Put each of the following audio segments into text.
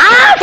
8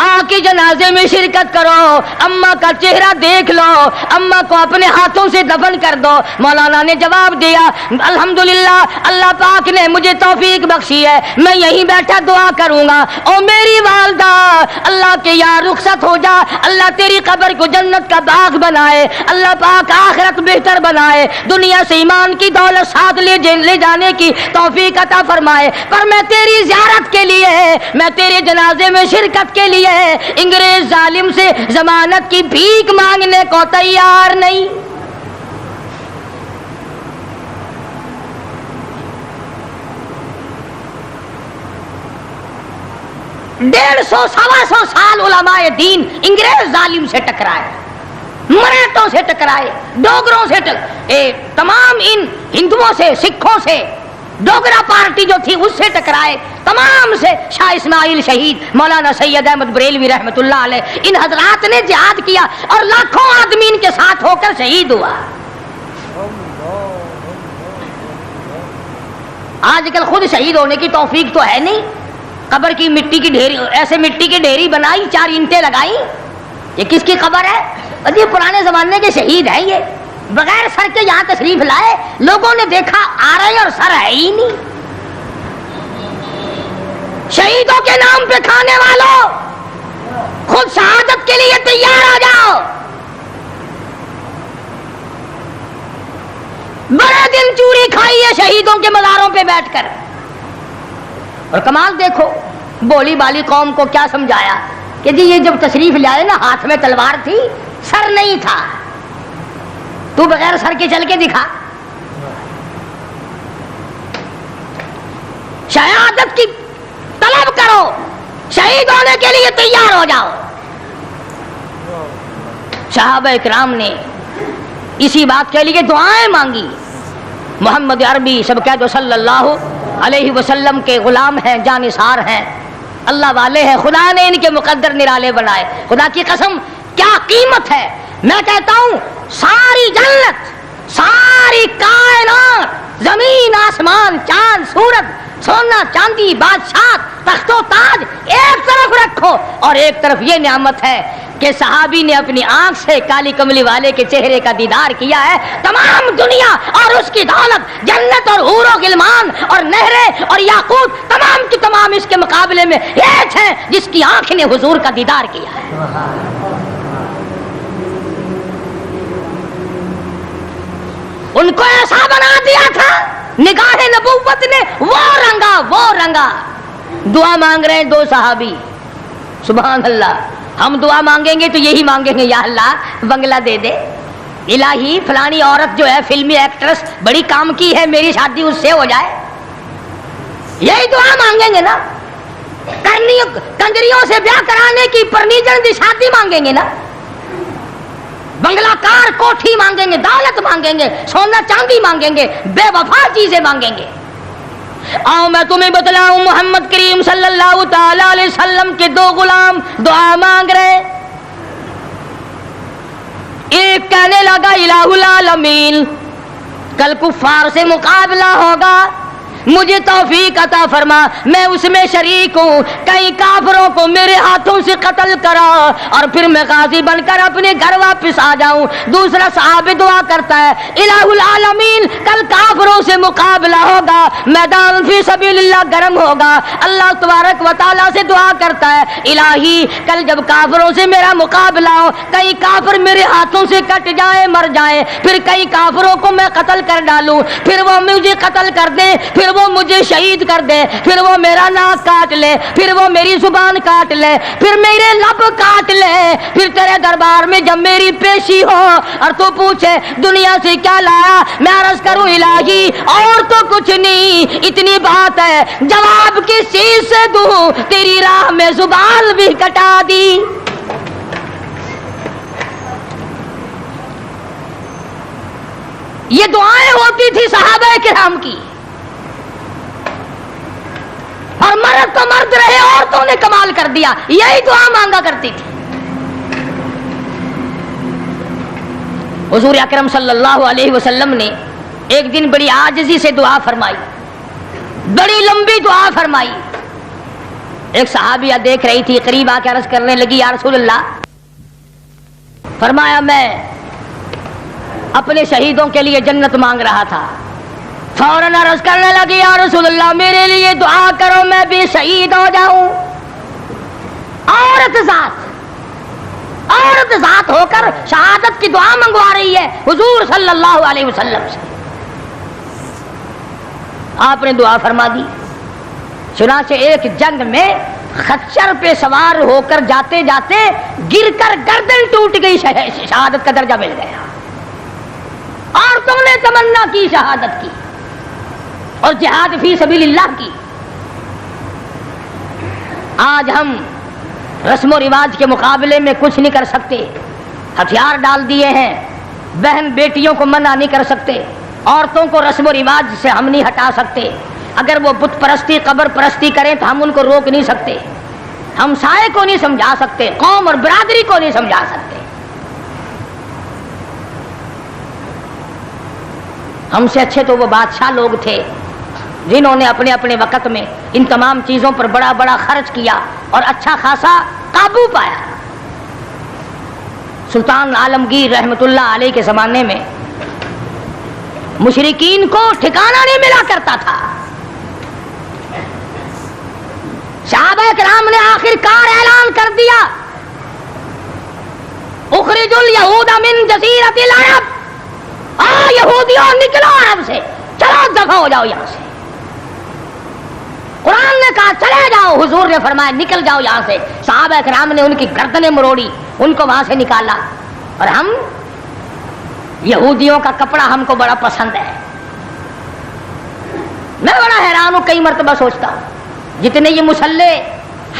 آ کے جنازے میں شرکت کرو, اماں کا چہرہ دیکھ لو, اماں کو اپنے ہاتھوں سے دفن کر دو. مولانا نے جواب دیا, الحمدللہ اللہ پاک نے مجھے توفیق بخشی ہے, میں یہیں بیٹھا دعا کروں گا. او میری والدہ, اللہ کے یار رخصت ہو جا, اللہ تیری قبر کو جنت کا باغ بنائے, اللہ پاک آخرت بہتر بنائے, دنیا سے ایمان کی دولت ساتھ لے جانے کی توفیق عطا فرمائے. پر میں تیری زیارت کے لیے, میں تیرے جنازے میں شرکت کے لیے انگریز ظالم سے ضمانت کی بھیک مانگنے کو تیار نہیں. ڈیڑھ سو سوا سو سال علماء دین انگریز ظالم سے ٹکرائے, مراٹھوں سے ٹکرائے, ڈوگروں سے تمام ان ہندوؤں سے, سکھوں سے, ڈوگرا پارٹی جو تھی اس سے ٹکرائے, تمام سے. شاہ اسماعیل شہید, مولانا سید احمد بریلوی رحمت اللہ علیہ, ان حضرات نے جہاد کیا اور لاکھوں آدمی ان کے ساتھ ہو کر شہید ہوا. آج کل خود شہید ہونے کی توفیق تو ہے نہیں, قبر کی مٹی کی ڈھیری, ایسے مٹی کی ڈھیری بنائی, 4 اینٹیں لگائی, یہ کس کی قبر ہے؟ یہ پرانے زمانے کے شہید ہیں, یہ بغیر سر کے یہاں تشریف لائے, لوگوں نے دیکھا آ رہے اور سر ہے ہی نہیں. شہیدوں کے نام پہ کھانے والوں, خود شہادت کے لیے تیار ہو جاؤ. بڑے دن چوری کھائی ہے شہیدوں کے مزاروں پہ بیٹھ کر. اور کمال دیکھو, بولی بالی قوم کو کیا سمجھایا کہ جی یہ جب تشریف لائے نا, ہاتھ میں تلوار تھی, سر نہیں تھا, تو بغیر سر کے چل کے دکھا. شہادت کی طلب کرو, شہید ہونے کے لیے تیار ہو جاؤ. صحابہ کرام نے اسی بات کے لیے دعائیں مانگی. محمد عربی سب کہہ دو صلی اللہ علیہ وسلم کے غلام ہیں, جانثار ہیں, اللہ والے ہیں, خدا نے ان کے مقدر نرالے بنائے. خدا کی قسم کیا قیمت ہے. میں کہتا ہوں ساری جنت, ساری کائنات, زمین آسمان, چاند سورج, سونا چاندی, بادشاہ, تخت و تاج ایک طرف رکھو, اور ایک طرف یہ نعمت ہے کہ صحابی نے اپنی آنکھ سے کالی کملی والے کے چہرے کا دیدار کیا ہے. تمام دنیا اور اس کی دولت, جنت اور حور و غلمان اور نہریں اور یاقوت, تمام کی تمام اس کے مقابلے میں ایک ہے جس کی آنکھ نے حضور کا دیدار کیا ہے. ان کو ایسا بنا دیا تھا, نگاہ نبوت نے وہ رنگا. دعا مانگ رہے ہیں 2 صحابی, سبحان اللہ. ہم دعا مانگیں گے تو یہی مانگیں گے, یا اللہ بنگلہ دے دے, الہی فلانی عورت جو ہے فلمی ایکٹریس بڑی کام کی ہے, میری شادی اس سے ہو جائے. یہی دعا مانگیں گے نا. کنجریوں سے بیاہ کرانے کی پرنیجن دی شادی مانگیں گے نا. بنگلہ کار کوٹھی مانگیں گے, دولت مانگیں گے, سونا چاندی مانگیں گے, بے وفا چیزیں مانگیں گے. آؤ میں تمہیں بتلاؤں, محمد کریم صلی اللہ تعالی علیہ وسلم کے 2 غلام دعا مانگ رہے. ایک کہنے لگا الہ العالمین, کل کفار سے مقابلہ ہوگا, مجھے توفیق عطا فرما, میں اس میں شریک ہوں, کئی کافروں کو میرے ہاتھوں سے قتل کرا اور پھر میں غازی بن کر اپنے گھر واپس آ جاؤں. دوسرا صحابی دعا کرتا ہے الہ العالمین, کل کافروں سے مقابلہ ہوگا, میدان فی سبیل اللہ گرم ہوگا. اللہ تبارک و تعالیٰ سے دعا کرتا ہے الہی کل جب کافروں سے میرا مقابلہ ہو, کئی کافر میرے ہاتھوں سے کٹ جائیں, مر جائیں, پھر کئی کافروں کو میں قتل کر ڈالوں, پھر وہ مجھے قتل کر دیں, پھر وہ مجھے شہید کر دے, پھر وہ میرا ناک کاٹ لے, پھر وہ میری زبان کاٹ لے, پھر میرے لب کاٹ لے, پھر تیرے دربار میں جب میری پیشی ہو اور تو پوچھے دنیا سے کیا لایا, میں عرض کروں الہی اور تو کچھ نہیں, اتنی بات ہے, جواب کس چیز سے دوں, تیری راہ میں زبان بھی کٹا دی. یہ دعائیں ہوتی تھی صحابہ کرام کی, اور مرد تو مرد رہے, عورتوں نے کمال کر دیا, یہی دعا مانگا کرتی تھی. حضور اکرم صلی اللہ علیہ وسلم نے ایک دن بڑی عاجزی سے دعا فرمائی, بڑی لمبی دعا فرمائی. ایک صحابیہ دیکھ رہی تھی، قریب آ کے عرض کرنے لگی یا رسول اللہ، فرمایا میں اپنے شہیدوں کے لیے جنت مانگ رہا تھا. فوراً عرض کرنے لگی یا رسول اللہ میرے لیے دعا کرو میں بھی شہید ہو جاؤں. عورت ذات ہو کر شہادت کی دعا منگوا رہی ہے حضور صلی اللہ علیہ وسلم سے. آپ نے دعا فرما دی. چنانچہ ایک جنگ میں خچر پہ سوار ہو کر جاتے جاتے گر کر گردن ٹوٹ گئی، شہادت کا درجہ مل گیا. اور تم نے تمنا کی شہادت کی اور جہاد فی سبیل اللہ کی. آج ہم رسم و رواج کے مقابلے میں کچھ نہیں کر سکتے، ہتھیار ڈال دیے ہیں. بہن بیٹیوں کو منع نہیں کر سکتے، عورتوں کو رسم و رواج سے ہم نہیں ہٹا سکتے. اگر وہ بت پرستی قبر پرستی کریں تو ہم ان کو روک نہیں سکتے، ہم سائے کو نہیں سمجھا سکتے، قوم اور برادری کو نہیں سمجھا سکتے. ہم سے اچھے تو وہ بادشاہ لوگ تھے جنہوں نے اپنے اپنے وقت میں ان تمام چیزوں پر بڑا بڑا خرچ کیا اور اچھا خاصا قابو پایا. سلطان عالمگیر رحمت اللہ علیہ کے زمانے میں مشرکین کو ٹھکانہ نہیں ملا کرتا تھا. صحابہ کرام نے آخر کار اعلان کر دیا اخرج الیہود من جزیرۃ العرب، یہودیوں نکلو عرب سے، چلو دفع ہو جاؤ یہاں سے. قرآن نے کہا چلے جاؤ، حضور نے فرمایا نکل جاؤ یہاں سے. صحابہ کرام نے ان کی گردنیں مروڑی، ان کو وہاں سے نکالا. اور ہم یہودیوں کا کپڑا ہم کو بڑا پسند ہے. میں بڑا حیران ہوں، کئی مرتبہ سوچتا ہوں جتنے یہ مسلح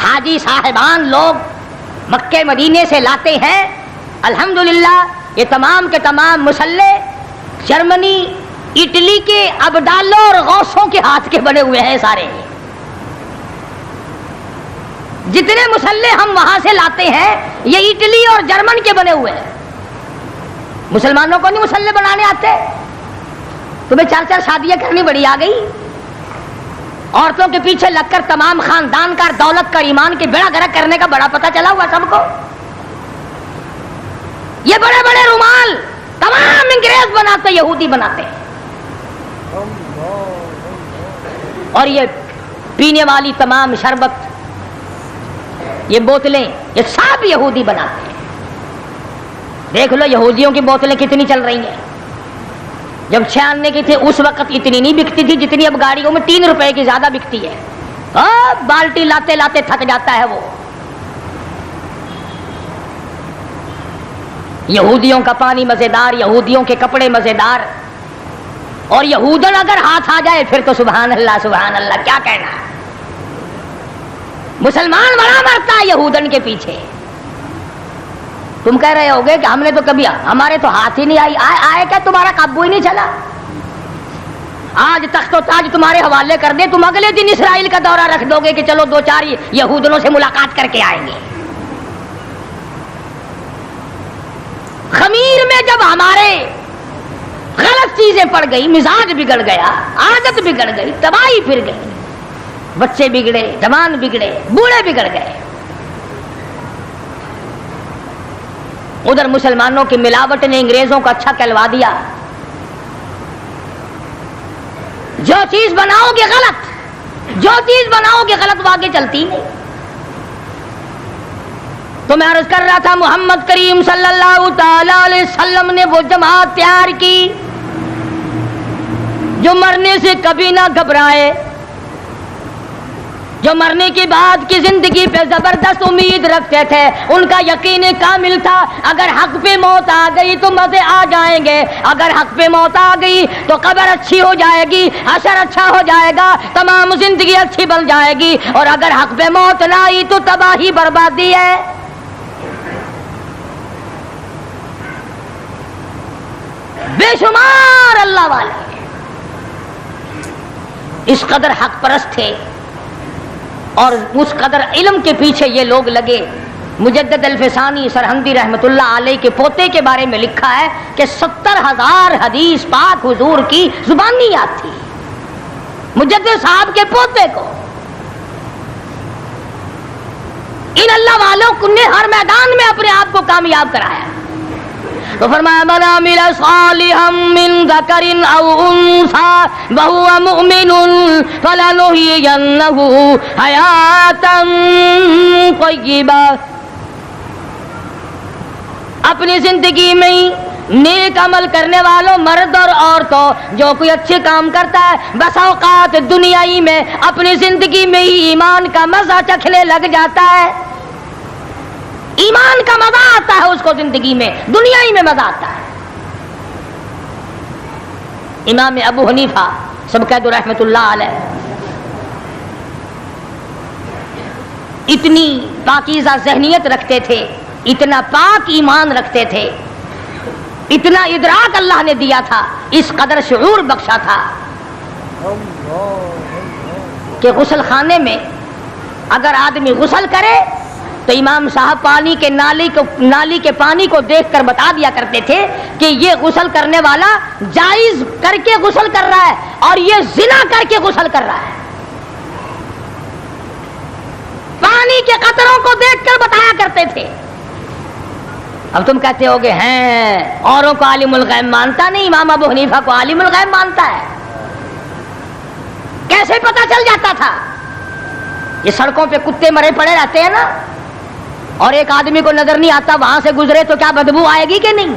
حاجی صاحبان لوگ مکے مدینے سے لاتے ہیں، الحمدللہ یہ تمام کے تمام مسلح جرمنی اٹلی کے ابدالوں اور غوثوں کے ہاتھ کے بنے ہوئے ہیں. سارے جتنے مسلح ہم وہاں سے لاتے ہیں یہ اٹلی اور جرمن کے بنے ہوئے ہیں. مسلمانوں کو نہیں مسلح بنانے آتے. تمہیں 4 شادیاں کرنی بڑی آ گئی. عورتوں کے پیچھے لگ کر تمام خاندان کا دولت کا ایمان کے بیڑا گرک کرنے کا بڑا پتہ چلا ہوا سب کو. یہ بڑے بڑے رومال تمام انگریز بناتے، یہودی بناتے ہیں. اور یہ پینے والی تمام شربت، یہ بوتلیں، یہ سب یہودی بناتے ہیں. دیکھ لو یہودیوں کی بوتلیں کتنی چل رہی ہیں. جب 96 کی تھی اس وقت اتنی نہیں بکتی تھی جتنی اب گاڑیوں میں 3 روپے کی زیادہ بکتی ہے. بالٹی لاتے لاتے تھک جاتا ہے وہ. یہودیوں کا پانی مزیدار، یہودیوں کے کپڑے مزیدار، اور یہودن اگر ہاتھ آ جائے پھر تو سبحان اللہ سبحان اللہ، کیا کہنا. مسلمان بڑا مرتا ہے یہودن کے پیچھے. تم کہہ رہے ہوگے کہ ہم نے تو کبھی، ہمارے تو ہاتھ ہی نہیں آئے کیا، تمہارا قابو ہی نہیں چلا. آج تخت و تاج تمہارے حوالے کر دے، تم اگلے دن اسرائیل کا دورہ رکھ دو گے کہ چلو 2-4 یہودنوں سے ملاقات کر کے آئیں گے. خمیر میں جب ہمارے غلط چیزیں پڑ گئی، مزاج بگڑ گیا، عادت بگڑ گئی، تباہی پھر گئی. بچے بگڑے، جوان بگڑے، بوڑھے بگڑ گئے. ادھر مسلمانوں کی ملاوٹ نے انگریزوں کو اچھا کہلوا دیا. جو چیز بناؤ گے غلط وہ آگے چلتی نہیں. تو میں عرض کر رہا تھا محمد کریم صلی اللہ تعالی علیہ وسلم نے وہ جماعت تیار کی جو مرنے سے کبھی نہ گھبرائے، جو مرنے کے بعد کی زندگی پہ زبردست امید رکھتے تھے. ان کا یقین کامل تھا اگر حق پہ موت آ گئی تو مزے آ جائیں گے، اگر حق پہ موت آ گئی تو قبر اچھی ہو جائے گی، حشر اچھا ہو جائے گا، تمام زندگی اچھی بن جائے گی. اور اگر حق پہ موت نہ آئی تو تباہی بربادی ہے. بے شمار اللہ والے اس قدر حق پرست تھے اور اس قدر علم کے پیچھے یہ لوگ لگے. مجدد الفسانی سرہندی رحمت اللہ علیہ کے پوتے کے بارے میں لکھا ہے کہ 70,000 حدیث پاک حضور کی زبانی یاد تھی مجدد صاحب کے پوتے کو. ان اللہ والوں نے ہر میدان میں اپنے آپ کو کامیاب کرایا. تو فرمایا من عمل صالحا من ذکر او انثى وهو مؤمن فلنحيينه حیاتا طیبہ. اپنی زندگی میں نیک عمل کرنے والوں مرد اور عورتوں جو کوئی اچھے کام کرتا ہے بس اوقات دنیائی میں اپنی زندگی میں ہی ایمان کا مزہ چکھنے لگ جاتا ہے. ایمان کا مزہ آتا ہے اس کو زندگی میں, دنیائی میں مزہ آتا ہے. امام ابو حنیفہ سب کہہ دو رحمت اللہ علیہ اتنی پاکیزہ ذہنیت رکھتے تھے, اتنا پاک ایمان رکھتے تھے, اتنا ادراک اللہ نے دیا تھا, اس قدر شعور بخشا تھا کہ غسل خانے میں اگر آدمی غسل کرے تو امام صاحب پانی کے نالی کے پانی کو دیکھ کر بتا دیا کرتے تھے کہ یہ غسل کرنے والا جائز کر کے غسل کر رہا ہے اور یہ زنا کر کے غسل کر رہا ہے. پانی کے قطروں کو دیکھ کر بتایا کرتے تھے. اب تم کہتے ہو کہ ہیں اوروں کو عالم الغیب مانتا نہیں, امام ابو حنیفہ کو عالم الغیب مانتا ہے. کیسے پتہ چل جاتا تھا؟ یہ سڑکوں پہ کتے مرے پڑے رہتے ہیں نا, اور ایک آدمی کو نظر نہیں آتا, وہاں سے گزرے تو کیا بدبو آئے گی کہ نہیں؟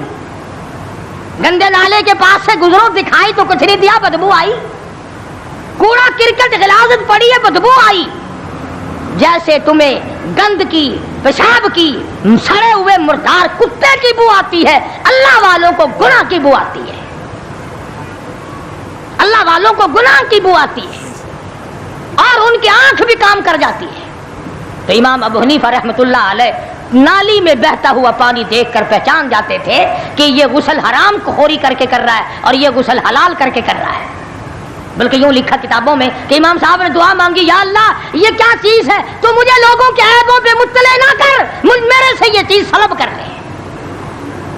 گندے نالے کے پاس سے گزرو, دکھائی تو کچھ نہیں دیا, بدبو آئی. کوڑا کرکٹ غلاظت پڑی ہے, بدبو آئی. جیسے تمہیں گند کی, پیشاب کی, سڑے ہوئے مردار کتے کی بو آتی ہے, اللہ والوں کو گناہ کی بو آتی ہے. اللہ والوں کو گناہ کی بو آتی ہے اور ان کی آنکھ بھی کام کر جاتی ہے. تو امام ابو حنیفہ رحمۃ اللہ علیہ نالی میں بہتا ہوا پانی دیکھ کر پہچان جاتے تھے کہ یہ غسل حرام خوری کر کے کر رہا ہے اور یہ غسل حلال کر کے کر رہا ہے. بلکہ یوں لکھا کتابوں میں کہ امام صاحب نے دعا مانگی, یا اللہ یہ کیا چیز ہے, تو مجھے لوگوں کے عیبوں پہ مطلع نہ کر, میرے سے یہ چیز سلب کر لے.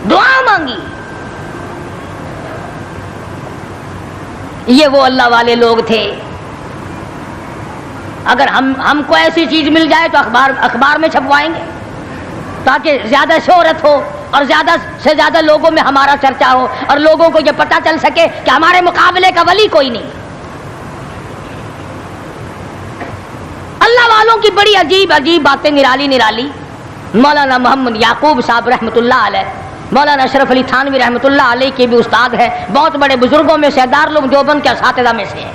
دعا مانگی. یہ وہ اللہ والے لوگ تھے. اگر ہم کو ایسی چیز مل جائے تو اخبار میں چھپوائیں گے تاکہ زیادہ شہرت ہو اور زیادہ سے زیادہ لوگوں میں ہمارا چرچا ہو اور لوگوں کو یہ پتہ چل سکے کہ ہمارے مقابلے کا ولی کوئی نہیں. اللہ والوں کی بڑی عجیب عجیب باتیں نرالی نرالی. مولانا محمد یعقوب صاحب رحمۃ اللہ علیہ, مولانا اشرف علی تھانوی رحمۃ اللہ علیہ کے بھی استاد ہیں, بہت بڑے بزرگوں میں سے, دارالعلوم دیوبند کے اساتذہ میں سے ہیں.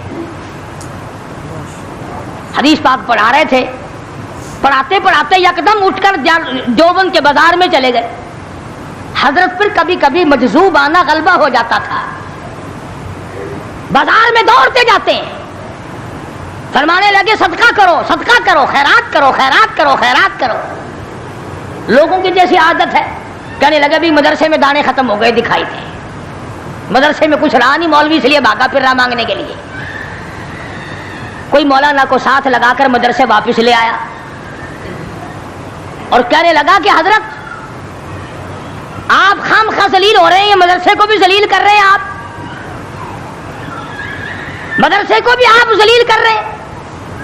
حدیث پاک پڑھا رہے تھے, پڑھاتے پڑھاتے یکدم اٹھ کر دیوبند کے بازار میں چلے گئے. حضرت پر کبھی کبھی مجذوب آنا غلبہ ہو جاتا تھا, بازار میں دوڑتے جاتے ہیں, فرمانے لگے صدقہ کرو, صدقہ کرو, خیرات کرو, خیرات کرو, خیرات کرو. لوگوں کی جیسی عادت ہے, کہنے لگے بھی مدرسے میں دانے ختم ہو گئے دکھائی دے, مدرسے میں کچھ رہا نہیں, مولوی اس لیے بھاگا پھر رہا مانگنے کے لیے. کوئی مولانا کو ساتھ لگا کر مدرسے واپس لے آیا اور کہنے لگا کہ حضرت آپ خام خواہ ذلیل ہو رہے ہیں, مدرسے کو بھی ذلیل کر رہے ہیں, آپ مدرسے کو بھی آپ ذلیل کر رہے ہیں.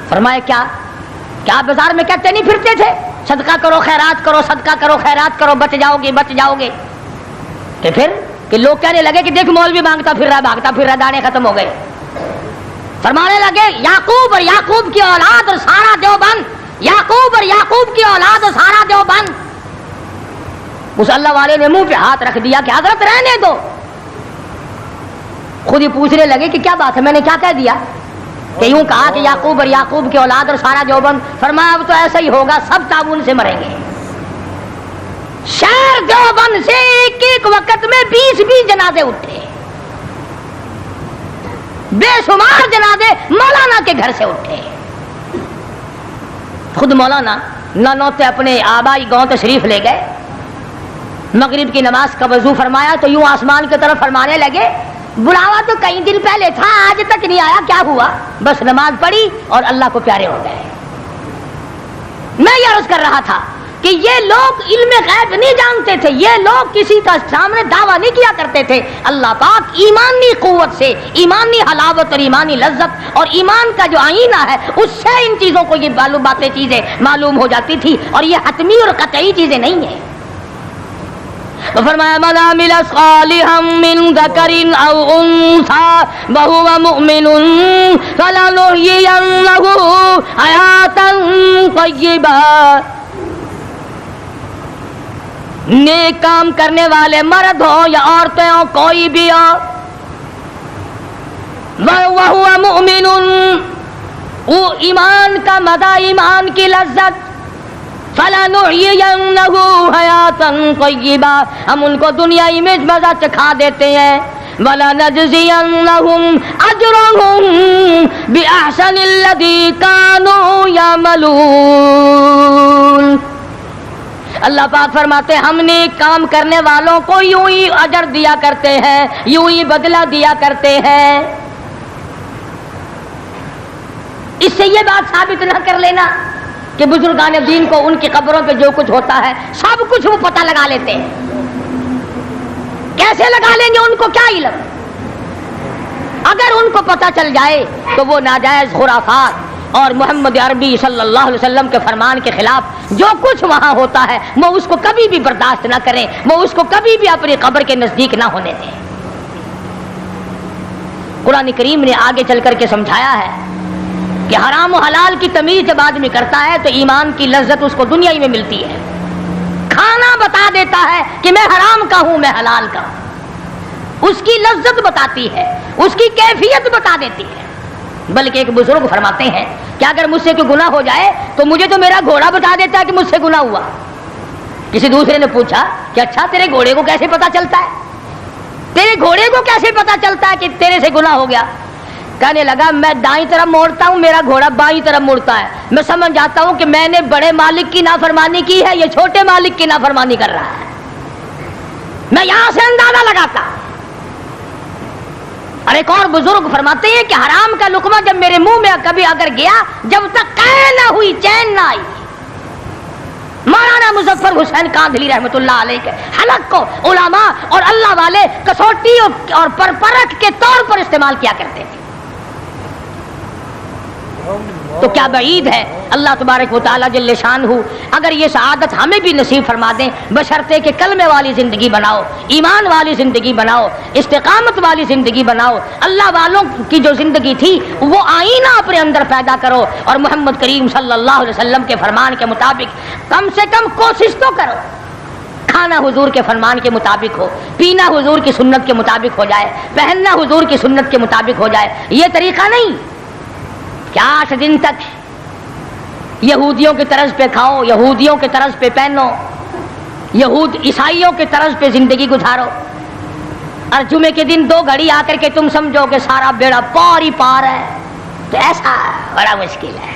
فرمایا کیا بازار میں کہتے نہیں پھرتے تھے صدقہ کرو, خیرات کرو, صدقہ کرو, خیرات کرو, بچ جاؤ گے, بچ جاؤ گے. کہ پھر کہ لوگ کہنے لگے کہ دیکھ مولوی مانگتا پھر رہا, بھاگتا پھر رہا, دانے ختم ہو گئے. فرمانے لگے یعقوب اور یعقوب کی اولاد اور سارا دیوبند, یعقوب اور یعقوب کی اولاد اور سارا دیوبند. اس اللہ والے نے منہ پہ ہاتھ رکھ دیا کہ حضرت رہنے دو. خود ہی پوچھنے لگے کہ کیا بات ہے, میں نے کیا کہہ دیا, کہ یوں کہا کہ یعقوب اور یعقوب کی اولاد اور سارا دیوبند. فرمایا اب تو ایسا ہی ہوگا, سب تعاون سے مریں گے. شہر دیوبند سے ایک ایک وقت میں 20 جنازے اٹھے, بے شمار جنازے مولانا کے گھر سے اٹھے. خود مولانا نانوتے اپنے آبائی گاؤں تشریف لے گئے, مغرب کی نماز کا وضو فرمایا تو یوں آسمان کی طرف فرمانے لگے, بلاوا تو کئی دن پہلے تھا, آج تک نہیں آیا, کیا ہوا؟ بس نماز پڑھی اور اللہ کو پیارے ہو گئے. میں یہ عرض کر رہا تھا کہ یہ لوگ علم غیب نہیں جانتے تھے، یہ لوگ کسی کا سامنے دعویٰ نہیں کیا کرتے تھے. اللہ پاک ایمانی قوت سے، ایمانی حلاوت اور ایمانی لذت اور ایمان کا جو آئینہ ہے اس سے ان چیزوں کو یہ باتیں چیزیں معلوم ہو جاتی تھی، اور یہ حتمی اور قطعی چیزیں نہیں ہیں. تو فرمایا من عمل صالحا من ذکر او انثى وهو مؤمن فلنحيينه حیاتا طیبہ. نیک کام کرنے والے مرد ہو یا عورتیں ہو، کوئی بھی ہو، وَهُوَ مُؤْمِنٌ، وہ ایمان کا مزہ، ایمان کی لذت، فَلَنُحْيِيَنَّهُ حَيَاةً طَيِّبَةً، ہم ان کو دنیائی میں مزہ چکھا دیتے ہیں. وَلَنَجْزِيَنَّهُمْ أَجْرَهُمْ بِأَحْسَنِ الَّذِي كَانُوا يَعْمَلُونَ. اللہ پاک فرماتے ہیں ہم نے کام کرنے والوں کو یوں ہی اجر دیا کرتے ہیں، یوں ہی بدلہ دیا کرتے ہیں. اس سے یہ بات ثابت نہ کر لینا کہ بزرگان دین کو ان کی قبروں پہ جو کچھ ہوتا ہے سب کچھ وہ پتہ لگا لیتے ہیں. کیسے لگا لیں گے؟ ان کو کیا علم؟ اگر ان کو پتہ چل جائے تو وہ ناجائز خرافات اور محمد عربی صلی اللہ علیہ وسلم کے فرمان کے خلاف جو کچھ وہاں ہوتا ہے وہ اس کو کبھی بھی برداشت نہ کریں، وہ اس کو کبھی بھی اپنی قبر کے نزدیک نہ ہونے دیں. قرآن کریم نے آگے چل کر کے سمجھایا ہے کہ حرام و حلال کی تمیز جب آدمی کرتا ہے تو ایمان کی لذت اس کو دنیا ہی میں ملتی ہے. کھانا بتا دیتا ہے کہ میں حرام کا ہوں، میں حلال کا ہوں، اس کی لذت بتاتی ہے، اس کی کیفیت بتا دیتی ہے. بلکہ ایک بزرگ فرماتے ہیں کہ اگر مجھ سے کوئی گناہ ہو جائے تو مجھے تو میرا گھوڑا بتا دیتا ہے کہ مجھ سے گناہ ہوا. کسی دوسرے نے پوچھا کہ اچھا تیرے گھوڑے کو کیسے پتا چلتا ہے، تیرے گھوڑے کو کیسے پتا چلتا ہے کہ تیرے سے گناہ ہو گیا؟ کہنے لگا میں دائیں طرف موڑتا ہوں، میرا گھوڑا بائیں طرف مڑتا ہے، میں سمجھ جاتا ہوں کہ میں نے بڑے مالک کی نافرمانی کی ہے، یہ چھوٹے مالک کی نافرمانی کر رہا ہے. میں یہاں سے اندازہ لگاتا. اور ایک اور بزرگ فرماتے ہیں کہ حرام کا لقمہ جب میرے منہ میں کبھی اگر گیا، جب تک قے نہ ہوئی، چین نہ آئی. مولانا مظفر حسین کاندھلی رحمۃ اللہ علیہ کے حلق کو علماء اور اللہ والے کسوٹی اور پرپرکھ کے طور پر استعمال کیا کرتے تھے. تو کیا بعید ہے اللہ تبارک و تعالیٰ جل شانہ اگر یہ سعادت ہمیں بھی نصیب فرما دیں، بشرطے کہ کلمے والی زندگی بناؤ، ایمان والی زندگی بناؤ، استقامت والی زندگی بناؤ، اللہ والوں کی جو زندگی تھی وہ آئینہ اپنے اندر پیدا کرو، اور محمد کریم صلی اللہ علیہ وسلم کے فرمان کے مطابق کم سے کم کوشش تو کرو. کھانا حضور کے فرمان کے مطابق ہو، پینا حضور کی سنت کے مطابق ہو جائے، پہننا حضور کی سنت کے مطابق ہو جائے. یہ طریقہ نہیں کہ 8 دن تک یہودیوں کی طرز پہ کھاؤ، یہودیوں کے طرز پہ پہنو، عیسائیوں کے طرز پہ زندگی گزارو، اور جمعے کے دن 2 گھڑی آ کر کے تم سمجھو کہ سارا بیڑا پار ہی پار ہے. تو ایسا بڑا مشکل ہے.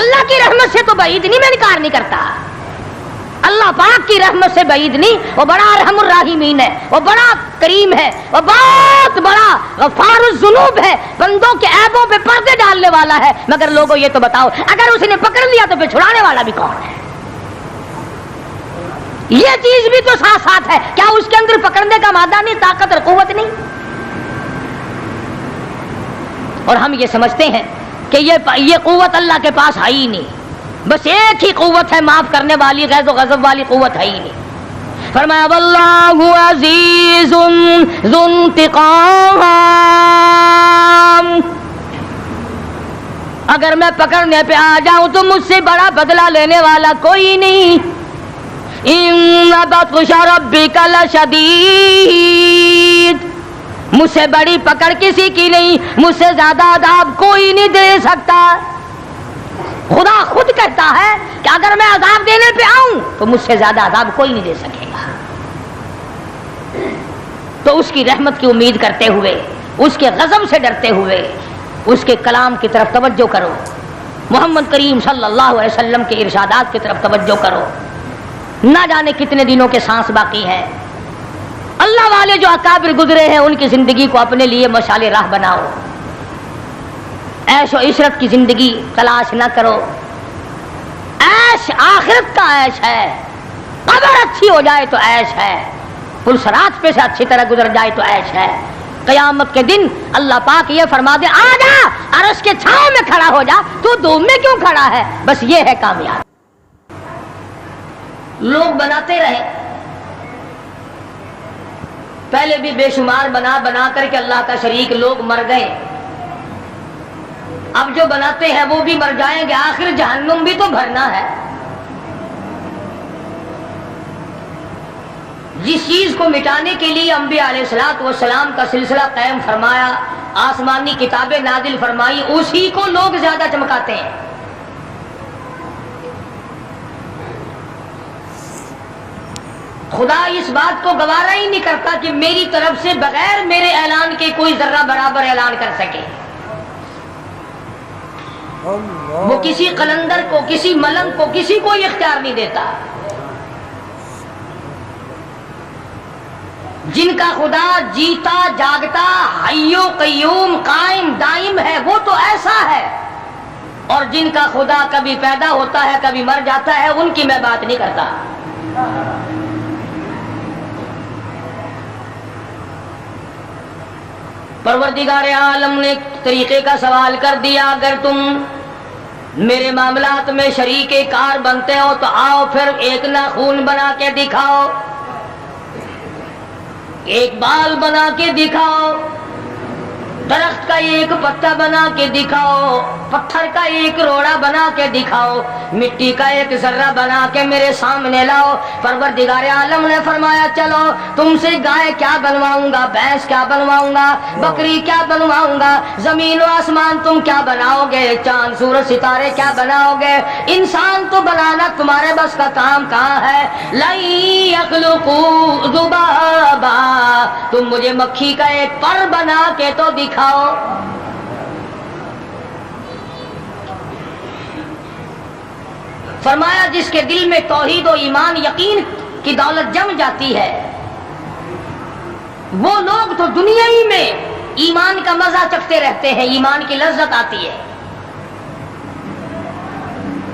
اللہ کی رحمت سے تو بعید نہیں، میں انکار نہیں کرتا. اللہ پاک کی رحمت سے بعید نہیں، وہ بڑا ارحم الراحمین ہے، وہ بڑا کریم ہے، وہ بہت بڑا غفار الذنوب ہے، بندوں کے عیبوں پہ پردے ڈالنے والا ہے. مگر لوگوں یہ تو بتاؤ اگر اس نے پکڑ لیا تو پھر چھڑانے والا بھی کون ہے؟ یہ چیز بھی تو ساتھ ساتھ ہے. کیا اس کے اندر پکڑنے کا مادہ نہیں، طاقت اور قوت نہیں؟ اور ہم یہ سمجھتے ہیں کہ یہ قوت اللہ کے پاس ہے ہی نہیں. بس ایک ہی قوت ہے معاف کرنے والی، غیظ و غضب والی قوت ہے ہی نہیں. فرمایا واللہ عزیز ذو انتقام، اگر میں پکڑنے پہ آ جاؤں تو مجھ سے بڑا بدلہ لینے والا کوئی نہیں. ان بطش ربک لشدید، مجھ سے بڑی پکڑ کسی کی نہیں، مجھ سے زیادہ عذاب کوئی نہیں دے سکتا. خدا خود کہتا ہے کہ اگر میں عذاب دینے پہ آؤں تو مجھ سے زیادہ عذاب کوئی نہیں دے سکے گا. تو اس کی رحمت کی امید کرتے ہوئے، اس کے غضب سے ڈرتے ہوئے اس کے کلام کی طرف توجہ کرو، محمد کریم صلی اللہ علیہ وسلم کے ارشادات کی طرف توجہ کرو. نہ جانے کتنے دنوں کے سانس باقی ہیں. اللہ والے جو اکابر گزرے ہیں ان کی زندگی کو اپنے لیے مشعل راہ بناؤ. عیش و عشرت کی زندگی تلاش نہ کرو. عیش آخرت کا عیش ہے، قبر اچھی ہو جائے تو عیش ہے، پلسرات پہ سے اچھی طرح گزر جائے تو عیش ہے۔ قیامت کے دن اللہ پاک یہ فرما دے آ جا عرش کے چھاؤں میں کھڑا ہو جا، تو دھوپ میں کیوں کھڑا ہے؟ بس یہ ہے کامیاب۔ لوگ بناتے رہے، پہلے بھی بے شمار بنا بنا کر کے اللہ کا شریک لوگ مر گئے، اب جو بناتے ہیں وہ بھی مر جائیں گے، آخر جہنم بھی تو بھرنا ہے۔ جس چیز کو مٹانے کے لیے انبیاء علیہ الصلوۃ والسلام کا سلسلہ قائم فرمایا، آسمانی کتابیں نازل فرمائی، اسی کو لوگ زیادہ چمکاتے ہیں۔ خدا اس بات کو گوارا ہی نہیں کرتا کہ میری طرف سے بغیر میرے اعلان کے کوئی ذرہ برابر اعلان کر سکے۔ وہ کسی قلندر کو، کسی ملنگ کو، کسی کو اختیار نہیں دیتا۔ جن کا خدا جیتا جاگتا حی و قیوم قائم دائم ہے وہ تو ایسا ہے، اور جن کا خدا کبھی پیدا ہوتا ہے کبھی مر جاتا ہے ان کی میں بات نہیں کرتا۔ پروردگار عالم نے طریقے کا سوال کر دیا، اگر تم میرے معاملات میں شریک کار بنتے ہو تو آؤ پھر ایک ناخون بنا کے دکھاؤ، ایک بال بنا کے دکھاؤ، درخت کا ایک پتا بنا کے دکھاؤ، پتھر کا ایک روڑا بنا کے دکھاؤ، مٹی کا ایک ذرہ بنا کے میرے سامنے لاؤ۔ پروردگار عالم نے فرمایا چلو تم سے گائے کیا بنواؤں گا، بھینس کیا بنواؤں گا، بکری کیا بنواؤں گا، زمین و آسمان تم کیا بناؤ گے، چاند سورج ستارے کیا بناؤ گے، انسان تو بنانا تمہارے بس کا کام کہاں ہے۔ لَن يَخْلُقُوا ذُبَابًا، تم مجھے مکھی کا ایک پر بنا کے تو دکھاؤ۔ فرمایا جس کے دل میں توحید و ایمان یقین کی دولت جم جاتی ہے وہ لوگ تو دنیا ہی میں ایمان کا مزہ چکھتے رہتے ہیں، ایمان کی لذت آتی ہے۔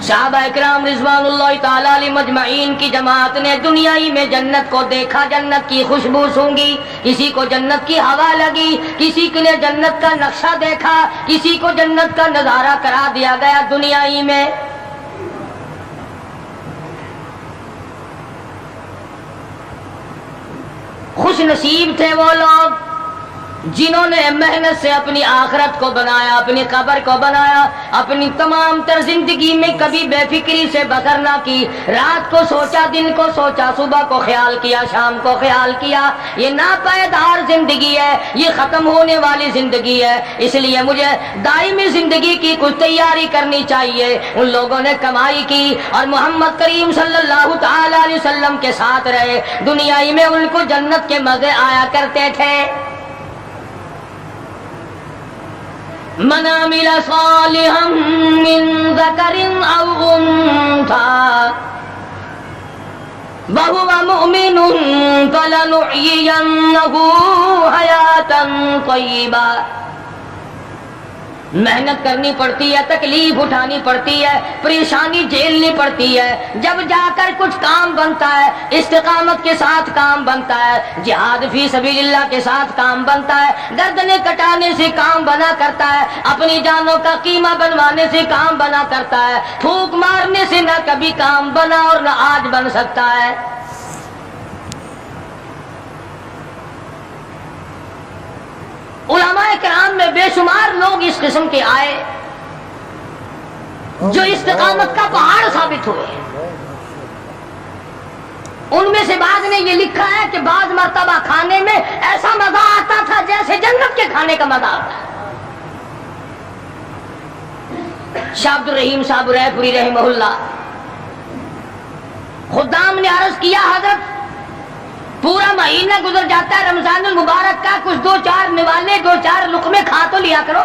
صحابہ اکرام رضوان اللہ تعالی علیہ مجمعین کی جماعت نے دنیا ہی میں جنت کو دیکھا، جنت کی خوشبو سونگھی، کسی کو جنت کی ہوا لگی، کسی نے جنت کا نقشہ دیکھا، کسی کو جنت کا نظارہ کرا دیا گیا دنیا ہی میں۔ خوش نصیب تھے وہ لوگ جنہوں نے محنت سے اپنی آخرت کو بنایا، اپنی قبر کو بنایا، اپنی تمام تر زندگی میں کبھی بے فکری سے بسر نہ کی، رات کو سوچا، دن کو سوچا، صبح کو خیال کیا، شام کو خیال کیا۔ یہ ناپائیدار زندگی ہے، یہ ختم ہونے والی زندگی ہے، اس لیے مجھے دائمی زندگی کی کچھ تیاری کرنی چاہیے۔ ان لوگوں نے کمائی کی اور محمد کریم صلی اللہ تعالی علیہ وسلم کے ساتھ رہے، دنیا ہی میں ان کو جنت کے مزے آیا کرتے تھے۔ من عمل صالحا من ذکر او انثى وهو مؤمن فلنحيينه حياة طيبة۔ محنت کرنی پڑتی ہے، تکلیف اٹھانی پڑتی ہے، پریشانی جھیلنی پڑتی ہے، جب جا کر کچھ کام بنتا ہے، استقامت کے ساتھ کام بنتا ہے، جہاد فی سبیل اللہ کے ساتھ کام بنتا ہے، گردنیں کٹانے سے کام بنا کرتا ہے، اپنی جانوں کا قیمہ بنوانے سے کام بنا کرتا ہے، پھونک مارنے سے نہ کبھی کام بنا اور نہ آج بن سکتا ہے۔ علماء کرام میں بے شمار لوگ اس قسم کے آئے جو استقامت کا پہاڑ ثابت ہوئے۔ ان میں سے بعض نے یہ لکھا ہے کہ بعض مرتبہ کھانے میں ایسا مزہ آتا تھا جیسے جنت کے کھانے کا مزہ آتا ہے۔ شاہ عبد الرحیم صاحب رائے پوری رحمہ اللہ، خدام نے عرض کیا حضرت پورا مہینہ گزر جاتا ہے رمضان المبارک کا، کچھ دو چار نوالے، دو چار لقمے کھا تو لیا کرو۔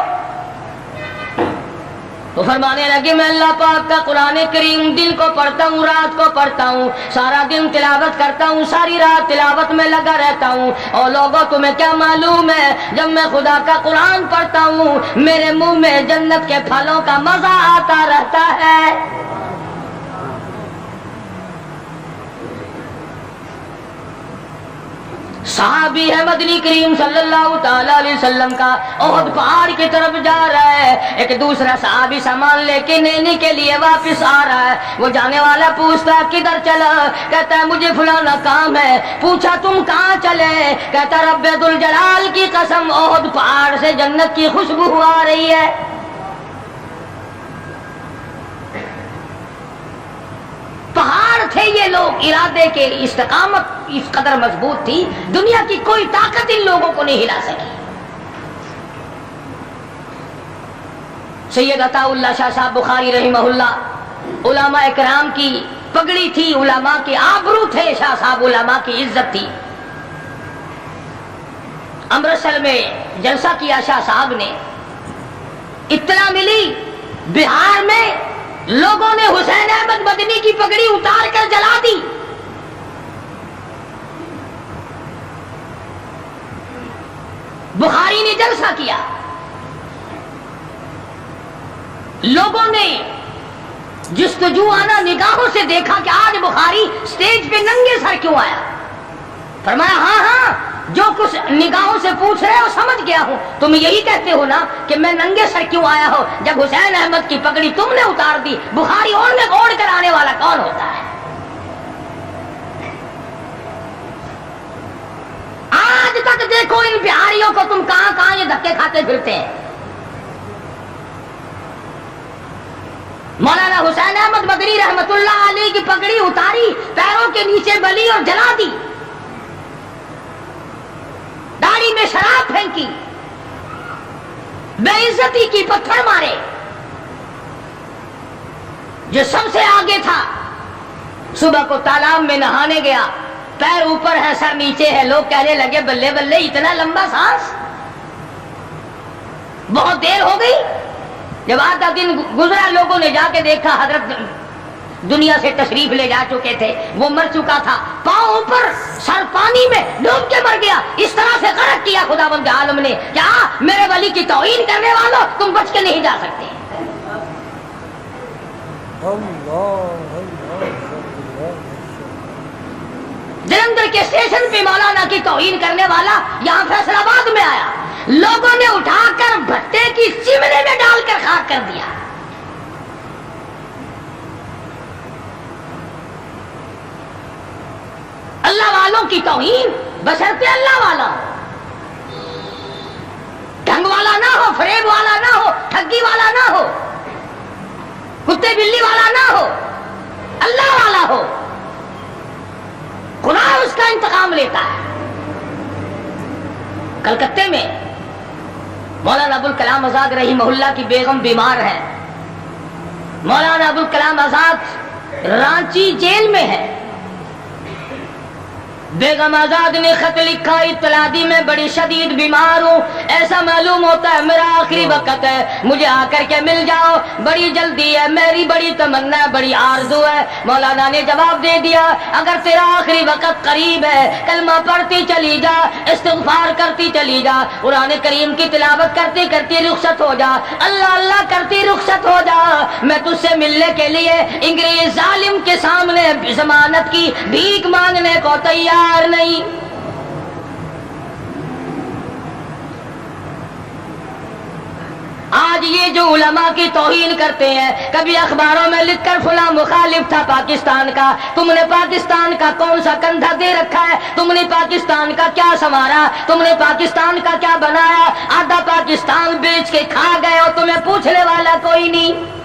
تو فرمانے لگے میں اللہ پاک کا قرآن کریم دن کو پڑھتا ہوں، رات کو پڑھتا ہوں، سارا دن تلاوت کرتا ہوں، ساری رات تلاوت میں لگا رہتا ہوں، اور لوگوں تمہیں کیا معلوم ہے جب میں خدا کا قرآن پڑھتا ہوں میرے منہ میں جنت کے پھلوں کا مزہ آتا رہتا ہے۔ صحابی ہے مدنی کریم صلی اللہ تعالی علیہ وسلم کا، احد پہاڑ کی طرف جا رہا ہے، ایک دوسرا صحابی سامان لے کے لینے کے لیے واپس آ رہا ہے، وہ جانے والا پوچھتا کدھر چلا، کہتا ہے مجھے فلانا کام ہے، پوچھا تم کہاں چلے، کہتا رب ذوالجلال کی قسم احد پہاڑ سے جنت کی خوشبو آ رہی ہے۔ پہاڑ تھے یہ لوگ، ارادے کے استقامت اس قدر مضبوط تھی، دنیا کی کوئی طاقت ان لوگوں کو نہیں ہلا سکی۔ سید عطا اللہ شاہ صاحب بخاری رحمہ اللہ، علماء اکرام کی پگڑی تھی، علماء کے آبرو تھے شاہ صاحب، علماء کی عزت تھی۔ امرتسر میں جلسہ کیا شاہ صاحب نے، اطلاع ملی بہار میں لوگوں نے حسین احمد مدنی کی پگڑی اتار کر جلا دی۔ بخاری نے جلسہ کیا، لوگوں نے جستجوانہ نگاہوں سے دیکھا کہ آج بخاری سٹیج پہ ننگے سر کیوں آیا۔ فرمایا ہاں ہاں جو کچھ نگاہوں سے پوچھ رہے ہو سمجھ گیا ہوں، تم یہی کہتے ہو نا کہ میں ننگے سر کیوں آیا ہو، جب حسین احمد کی پگڑی تم نے اتار دی، بخاری اوڑھ کر آنے والا کون ہوتا ہے؟ آج تک دیکھو ان بہاریوں کو، تم کہاں کہاں یہ دھکے کھاتے پھرتے ہیں۔ مولانا حسین احمد مدنی رحمت اللہ علیہ کی پگڑی اتاری، پیروں کے نیچے بلی اور جلا دی، داڑھی میں شراب پھینکی، بے عزتی کی، پتھر مارے۔ جو سب سے آگے تھا صبح کو تالاب میں نہانے گیا، پیر اوپر ہے سر نیچے ہے، لوگ کہنے لگے بلے بلے اتنا لمبا سانس، بہت دیر ہو گئی۔ جب آدھا دن گزرا، لوگوں نے جا کے دیکھا حضرت دنیا سے تشریف لے جا چکے تھے، وہ مر چکا تھا، پاؤں اوپر سر پانی میں ڈوب کے مر گیا۔ اس طرح سے غرق کیا خداوند عالم نے، کیا میرے ولی کی توہین کرنے والوں تم بچ کے نہیں جا سکتے۔ جلندھر کے اسٹیشن پہ مولانا کی توہین کرنے والا یہاں فیصل آباد میں آیا، لوگوں نے اٹھا کر بھٹے کی چمنے میں ڈال کر خاک کر دیا۔ اللہ والوں کی توہین، بشرطے اللہ والا ہو، ڈھنگ والا نہ ہو، فریب والا نہ ہو، ٹھگی والا نہ ہو، کتے بلی والا نہ ہو، اللہ والا ہو، خدا اس کا انتقام لیتا ہے۔ کلکتے میں مولانا ابوالکلام آزاد رحمہ اللہ کی بیگم بیمار ہے، مولانا ابوالکلام آزاد رانچی جیل میں ہے۔ بیگم آزاد نے خط لکھا، اطلاع دی میں بڑی شدید بیمار ہوں، ایسا معلوم ہوتا ہے میرا آخری وقت ہے، مجھے آ کر کے مل جاؤ، بڑی جلدی ہے، میری بڑی تمنا ہے، بڑی آرزو ہے۔ مولانا نے جواب دے دیا اگر تیرا آخری وقت قریب ہے، کلمہ پڑھتی چلی جا، استغفار کرتی چلی جا، قرآن کریم کی تلاوت کرتی کرتی رخصت ہو جا، اللہ اللہ کرتی رخصت ہو جا، میں تجھ سے ملنے کے لیے انگریز ظالم کے سامنے ضمانت کی بھیک مانگنے کو تیار نہیں۔ آج یہ جو علماء کی توہین کرتے ہیں، کبھی اخباروں میں لکھ کر فلاں مخالف تھا پاکستان کا، تم نے پاکستان کا کون سا کندھا دے رکھا ہے، تم نے پاکستان کا کیا سنوارا، تم نے پاکستان کا کیا بنایا، آدھا پاکستان بیچ کے کھا گئے اور تمہیں پوچھنے والا کوئی نہیں۔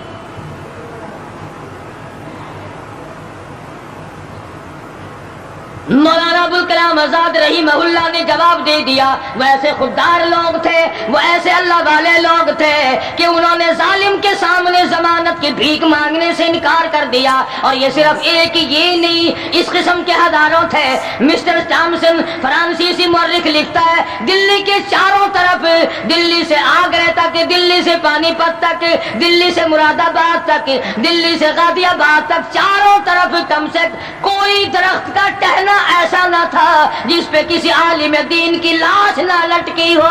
مولانا ابوالکلام آزاد رحمہ اللہ نے جواب دے دیا، وہ ایسے خوددار لوگ تھے، وہ ایسے اللہ والے لوگ تھے کہ انہوں نے ظالم کے سامنے ضمانت کی بھیک مانگنے سے انکار کر دیا۔ اور یہ صرف ایک یہ نہیں، اس قسم کے ہزاروں تھے۔ مسٹر ٹامسن فرانسیسی مورخ لکھتا ہے دلی کے چاروں طرف، دلی سے آگرہ تک، دلی سے پانی پت تک، دلی سے مراد آباد تک، دلی سے غازی آباد تک، چاروں طرف کم سے کوئی درخت کا ٹہنا ایسا نہ تھا جس پہ کسی عالم دین کی لاش نہ لٹکی ہو۔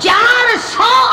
400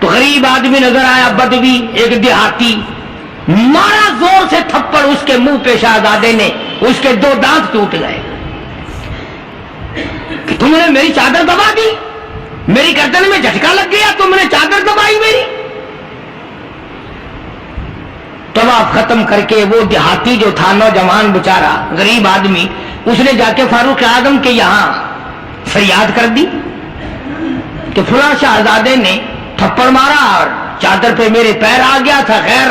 تو غریب آدمی نظر آیا، بدوی، ایک دیہاتی، مارا زور سے تھپڑ اس کے منہ پہ شہزادے نے، اس کے 2 دانت ٹوٹ گئے کہ تم نے میری چادر دبا دی، میری گردن میں جھٹکا لگ گیا، تم نے چادر دبائی میری۔ طواف ختم کر کے وہ دیہاتی جو تھا، نوجوان بیچارہ غریب آدمی، اس نے جا کے فاروق اعظم کے یہاں فریاد کر دی کہ فلاں شہزادے نے تھپڑ مارا اور چادر پہ میرے پیر آ گیا تھا، خیر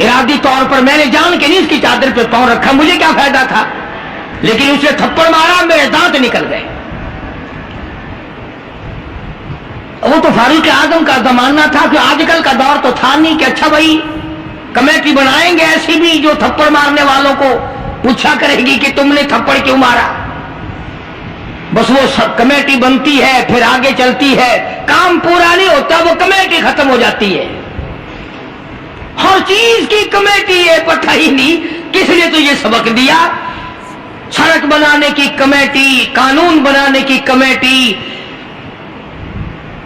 ارادی طور پر میں نے جان کے نہیں اس کی چادر پہ پاؤں رکھا، مجھے کیا فائدہ تھا، لیکن اس نے تھپڑ مارا، میرے دانت نکل گئے۔ وہ تو فاروق اعظم کا زمانہ تھا کہ آج کل کا دور تو تھا نہیں کہ اچھا بھائی کمیٹی بنائیں گے ایسی بھی جو تھپڑ مارنے والوں کو پوچھا کرے گی کہ تم نے تھپڑ کیوں مارا۔ بس وہ سب کمیٹی بنتی ہے، پھر آگے چلتی ہے، کام پورا نہیں ہوتا، وہ کمیٹی ختم ہو جاتی ہے۔ ہر چیز کی کمیٹی ہے، پتہ ہی نہیں کس نے تو یہ سبق دیا۔ سڑک بنانے کی کمیٹی، قانون بنانے کی کمیٹی،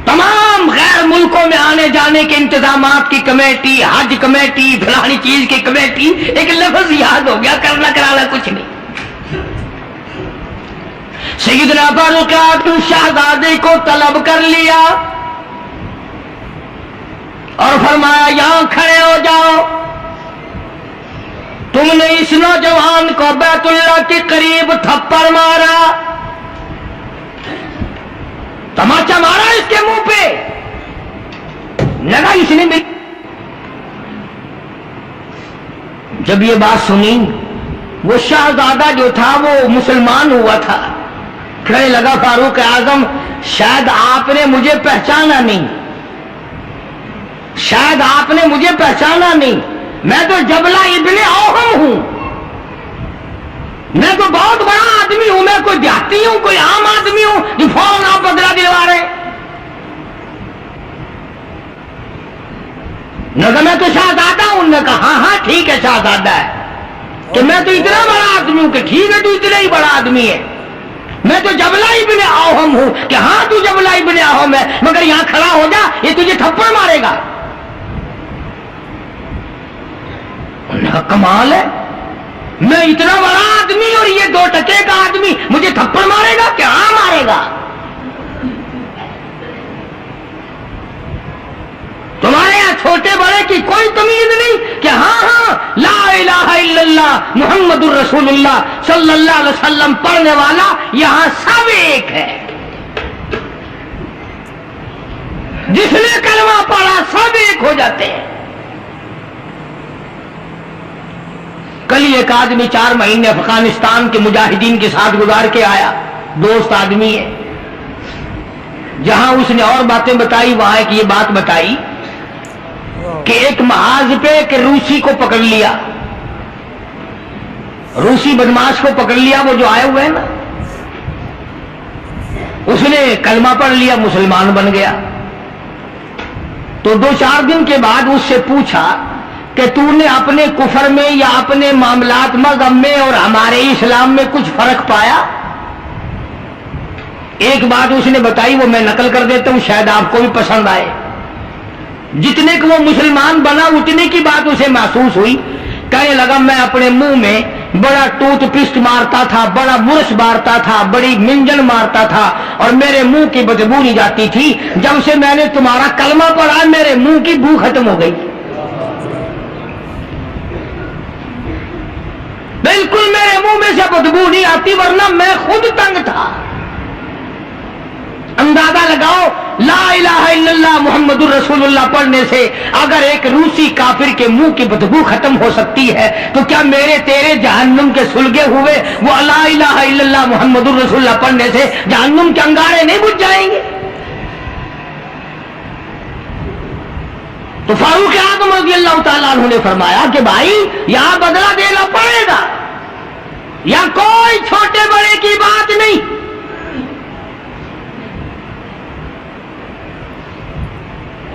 تمام غیر ملکوں میں آنے جانے کے انتظامات کی کمیٹی، حج کمیٹی، فلانی چیز کی کمیٹی، ایک لفظ یاد ہو گیا، کرنا کرانا کچھ نہیں۔ سیدنا فاروق اعظم شہزادے کو طلب کر لیا اور فرمایا یہاں کھڑے ہو جاؤ، تم نے اس نوجوان کو بیت اللہ کے قریب تھپڑ مارا، تماچا مارا اس کے منہ پہ، لگا اس نے بھی۔ جب یہ بات سنی، وہ شہزادہ جو تھا وہ مسلمان ہوا تھا، کہنے لگا فاروق اعظم شاید آپ نے مجھے پہچانا نہیں، شاید آپ نے مجھے پہچانا نہیں، میں تو جبلہ ابن اوہم ہوں، میں تو بہت بڑا آدمی ہوں، میں کوئی دیہاتی ہوں، کوئی عام آدمی ہوں جو فوراً آپ بدلہ دلوا رہے۔ نہ کہ میں تو شہزادہ ہوں، نے کہا ہاں ٹھیک ہے شہزادہ ہے، کہ میں تو اتنا بڑا آدمی ہوں، کہ ٹھیک ہے تو اتنا ہی بڑا آدمی ہے، میں تو جبلہ ابن اوہم ہوں، کہ ہاں تو جبلہ ابن اوہم ہے، مگر یہاں کھڑا ہو جا، یہ تجھے تھپڑ مارے گا۔ انہوں نے کہا کمال ہے، میں اتنا بڑا آدمی اور یہ 2 ٹکے کا آدمی مجھے تھپڑ مارے گا، کہ ہاں مارے گا۔ تمہارے یہاں چھوٹے بڑے کی کوئی تمیز نہیں کہ ہاں ہاں لا الہ الا اللہ محمد الرسول اللہ صلی اللہ علیہ وسلم پڑھنے والا یہاں سب ایک ہے، جس نے کلمہ پڑھا سب ایک ہو جاتے ہیں۔ کل ایک آدمی 4 مہینے افغانستان کے مجاہدین کے ساتھ گزار کے آیا، دوست آدمی ہے، جہاں اس نے اور باتیں بتائی وہاں ایک یہ بات بتائی کہ ایک محاذ پہ ایک روسی کو پکڑ لیا، روسی بدماش کو پکڑ لیا، وہ جو آئے ہوئے ہیں نا، اس نے کلمہ پڑھ لیا، مسلمان بن گیا۔ تو 2-4 دن کے بعد اس سے پوچھا کہ تو نے اپنے کفر میں یا اپنے معاملات مذہب میں اور ہمارے اسلام میں کچھ فرق پایا؟ ایک بات اس نے بتائی، وہ میں نقل کر دیتا ہوں، شاید آپ کو بھی پسند آئے۔ جتنے کہ وہ مسلمان بنا اتنے کی بات اسے محسوس ہوئی، کہنے لگا میں اپنے منہ میں بڑا ٹوتھ پسٹ مارتا تھا، بڑا برش مارتا تھا، بڑی منجن مارتا تھا، اور میرے منہ کی بدبو نہیں جاتی تھی، جب سے میں نے تمہارا کلمہ پڑھا میرے منہ کی بو ختم ہو گئی، بالکل میرے منہ میں سے بدبو نہیں آتی، ورنہ میں خود تنگ تھا۔ اندازہ لگاؤ، لا الہ الا اللہ محمد الرسول اللہ پڑھنے سے اگر ایک روسی کافر کے منہ کی بدبو ختم ہو سکتی ہے تو کیا میرے تیرے جہنم کے سلگے ہوئے وہ لا الہ الا اللہ محمد الرسول اللہ پڑھنے سے جہنم کے انگارے نہیں بجھ جائیں گے؟ تو فاروق اعظم رضی اللہ تعالیٰ عنہ نے فرمایا کہ بھائی یہاں بدلہ دینا پڑے گا، یا کوئی چھوٹے بڑے کی بات نہیں۔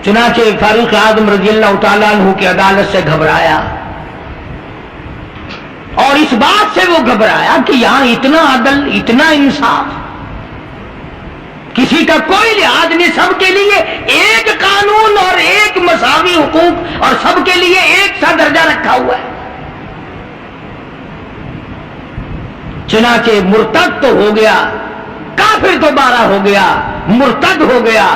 چنانچہ فاروق اعظم رضی اللہ تعالیٰ عنہ کی عدالت سے گھبرایا، اور اس بات سے وہ گھبرایا کہ یہاں اتنا عدل، اتنا انصاف، کہ کسی کا کوئی لحاظ نہیں، سب کے لیے ایک قانون اور ایک مساوی حقوق اور سب کے لیے ایک سا درجہ رکھا ہوا ہے۔ چنانچہ مرتد تو ہو گیا، کافر دوبارہ ہو گیا، مرتد ہو گیا،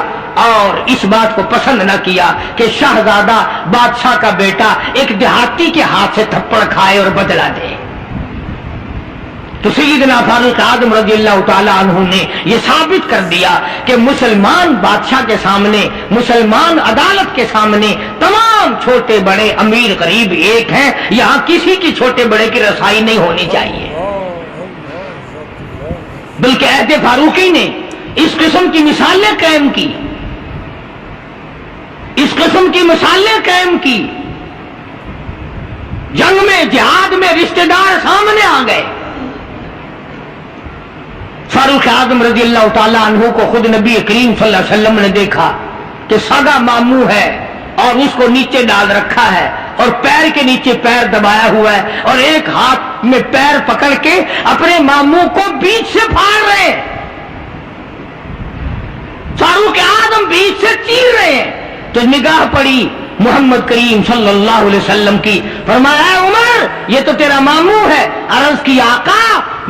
اور اس بات کو پسند نہ کیا کہ شہزادہ بادشاہ کا بیٹا ایک دیہاتی کے ہاتھ سے تھپڑ کھائے اور بدلہ دے۔ تو سیدنا فاروق اعظم رضی اللہ تعالی عنہ نے یہ ثابت کر دیا کہ مسلمان بادشاہ کے سامنے، مسلمان عدالت کے سامنے تمام چھوٹے بڑے امیر غریب ایک ہیں، یہاں کسی کی چھوٹے بڑے کی رسائی نہیں ہونی چاہیے۔ بلکہ عہد فاروقی نے اس قسم کی مثالیں قائم کی، اس قسم کی مثالیں قائم کی۔ جنگ میں، جہاد میں رشتہ دار سامنے آ گئے۔ فاروق اعظم رضی اللہ تعالیٰ عنہ کو خود نبی کریم صلی اللہ علیہ وسلم نے دیکھا کہ سگا ماموں ہے اور اس کو نیچے ڈال رکھا ہے اور پیر کے نیچے پیر دبایا ہوا ہے اور ایک ہاتھ میں پیر پکڑ کے اپنے ماموں کو بیچ سے پھاڑ رہے ہیں۔ فاروق اعظم بیچ سے چیر رہے ہیں تو نگاہ پڑی محمد کریم صلی اللہ علیہ وسلم کی، فرمایا اے عمر یہ تو تیرا ماموں ہے۔ عرض کی آقا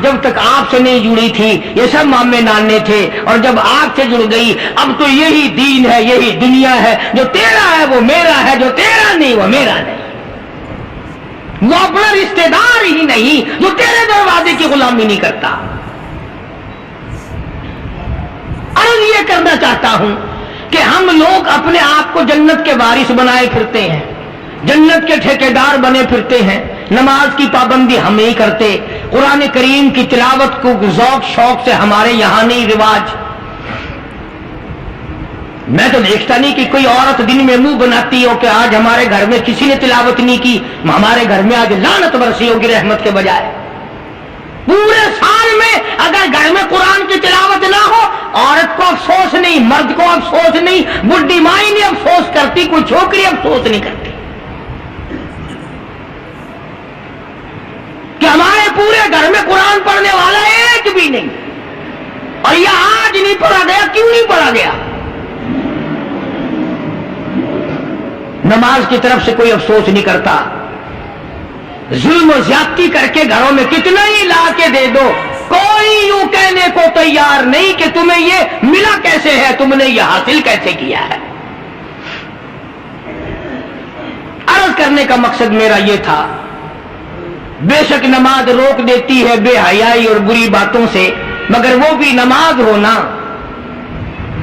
جب تک آپ سے نہیں جڑی تھی یہ سب مامے نانے تھے، اور جب آپ سے جڑ گئی اب تو یہی دین ہے، یہی دنیا ہے، جو تیرا ہے وہ میرا ہے، جو تیرا نہیں وہ میرا نہیں۔ وہ اپنا رشتہ دار ہی نہیں جو تیرے دروازے کی غلامی نہیں کرتا۔ عرض یہ کرنا چاہتا ہوں کہ ہم لوگ اپنے آپ کو جنت کے وارث بنائے پھرتے ہیں، جنت کے ٹھیکیدار بنے پھرتے ہیں، نماز کی پابندی ہم نہیں کرتے، قرآن کریم کی تلاوت کو ذوق شوق سے ہمارے یہاں نہیں رواج۔ میں تو دیکھتا نہیں کہ کوئی عورت دن میں منہ بناتی ہو کہ آج ہمارے گھر میں کسی نے تلاوت نہیں کی، ہمارے گھر میں آج لعنت برسی ہوگی رحمت کے بجائے۔ پورے سال میں اگر گھر میں قرآن کی تلاوت نہ ہو، عورت کو افسوس نہیں، مرد کو افسوس نہیں، بڈھی مائی نہیں افسوس کرتی، کوئی چھوکری افسوس نہیں کرتی کہ ہمارے پورے گھر میں قرآن پڑھنے والا ایک بھی نہیں، اور یہ آج نہیں پڑھا گیا، کیوں نہیں پڑھا گیا؟ نماز کی طرف سے کوئی افسوس نہیں کرتا، ظلم و زیادتی کر کے گھروں میں کتنا ہی لا کے دے دو، کوئی یوں کہنے کو تیار نہیں کہ تمہیں یہ ملا کیسے ہے، تم نے یہ حاصل کیسے کیا ہے۔ عرض کرنے کا مقصد میرا یہ تھا، بے شک نماز روک دیتی ہے بے حیائی اور بری باتوں سے، مگر وہ بھی نماز ہونا،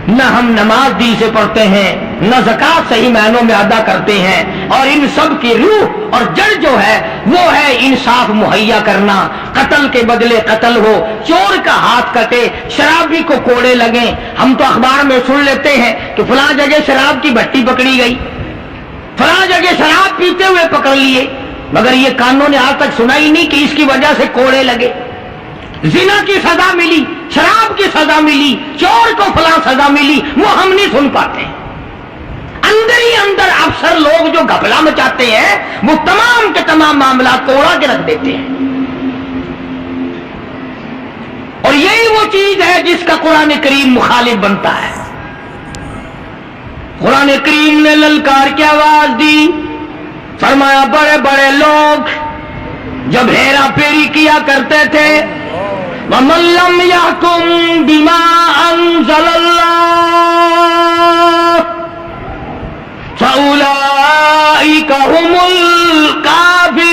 نہ ہم نماز دل سے پڑھتے ہیں، نہ زکوٰۃ صحیح معنوں میں ادا کرتے ہیں، اور ان سب کی روح اور جڑ جو ہے وہ ہے انصاف مہیا کرنا، قتل کے بدلے قتل ہو، چور کا ہاتھ کٹے، شرابی کو کوڑے لگیں۔ ہم تو اخبار میں سن لیتے ہیں کہ فلاں جگہ شراب کی بھٹی پکڑی گئی، فلاں جگہ شراب پیتے ہوئے پکڑ لیے، مگر یہ کانوں نے آج تک سنا ہی نہیں کہ اس کی وجہ سے کوڑے لگے۔ زنا کی سزا ملی، شراب کی سزا ملی، چور کو فلاں سزا ملی، وہ ہم نہیں سن پاتے۔ اندر ہی اندر افسر لوگ جو گھپلا مچاتے ہیں وہ تمام کے تمام معاملات کو اڑا کے رکھ دیتے ہیں، اور یہی وہ چیز ہے جس کا قرآن کریم مخالف بنتا ہے۔ قرآن کریم نے للکار کی آواز دی، فرمایا بڑے بڑے لوگ جب ہیرا پھیری کیا کرتے تھے، وَمَن لَّمْ يَحْكُم بِمَا أَنزَلَ اللَّهُ فَأُولَٰئِكَ هُمُ الْكَافِرُونَ۔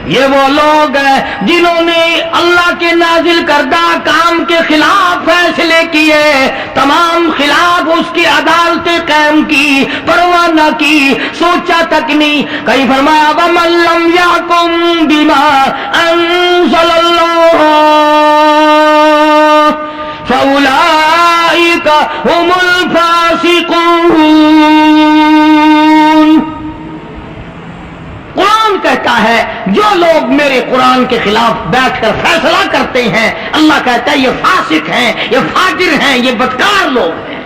یہ وہ لوگ ہیں جنہوں نے اللہ کے نازل کردہ کام کے خلاف فیصلے کیے، تمام خلاف اس کی عدالتیں قائم کی، پرواہ نہ کی، سوچا تک نہیں۔ کہیں فرمایا وَمَن لَّمْ يَحْكُم بِمَا أَنزَلَ اللَّهُ فَأُولَٰئِكَ هُمُ الْفَاسِقُونَ۔ قرآن کہتا ہے جو لوگ میرے قرآن کے خلاف بیٹھ کر فیصلہ کرتے ہیں، اللہ کہتا ہے یہ فاسق ہیں، یہ فاجر ہیں، یہ بدکار لوگ ہیں۔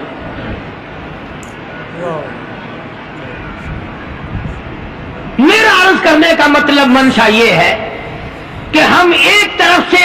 میرا عرض کرنے کا مطلب منشا یہ ہے کہ ہم ایک طرف سے